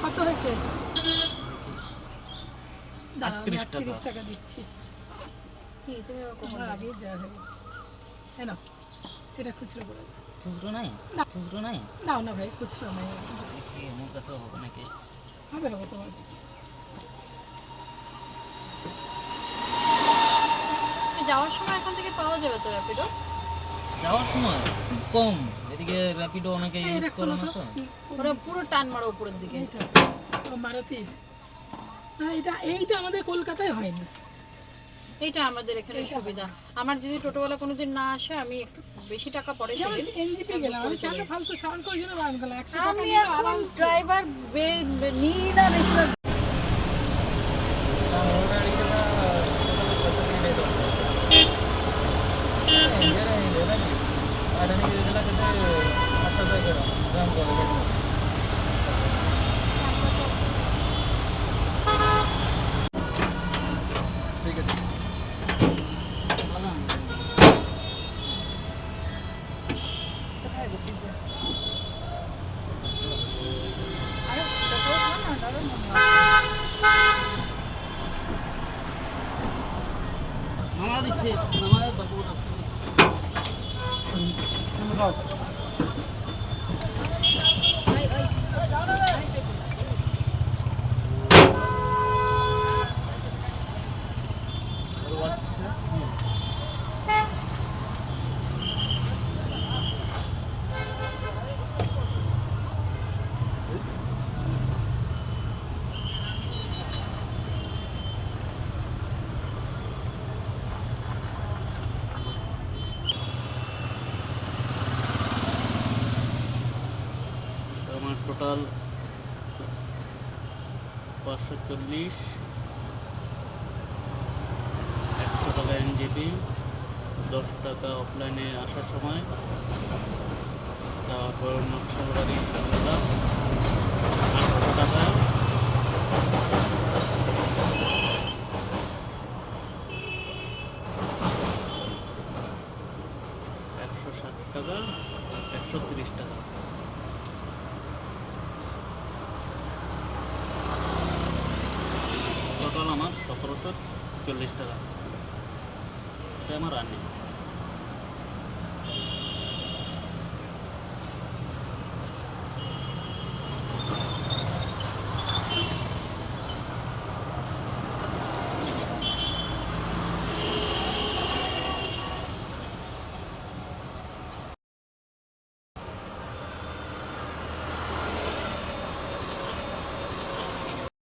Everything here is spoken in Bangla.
কত হয়েছে? 38 টাকা দিচ্ছি। কি তুমি কখন আগেই দেওয়া হয়ে গেছে। হ্যাঁ, এটা খুচরো করে খুচরো নাই? খুচরো নাই? নাও না ভাই, খুচরো নাই। দেখি আমার কাছে হবে নাকি? হবে তোমার কাছে। যাওয়ার সময় এখান থেকে পাওয়া যাবে তো র্যাপিডো? যাওয়ার সময় খুব কম, এদিকে র্যাপিডো অনেকে ইউজ করে না তো। ওরা পুরো টান মারো উপরের দিকে। মারুতি না, এইটা আমাদের কলকাতায় হয় না। এইটা আমাদের এখানে সুবিধা। আমার যদি টোটোওয়ালা কোনোদিন না আসে, আমি একটু বেশি টাকা পরে এনজিপি গেলাম আমি, চাকা ফালতু সাউন্ড করে জন্য বারণ করলাম। 100 টাকা আমি নিয়ে এখন ড্রাইভার নিই না বেশি। মামা দিচ্ছে, মামা বাবু টোটাল 540, 100 টাকা এনজিপি, 10 টাকা অফলাইনে আসার সময়, তারপর নকশাবাড়ি 800 টাকা, টাকা, 130 টাকা। টোটাল আমার 1740 টাকা। এটা আমার রানিং।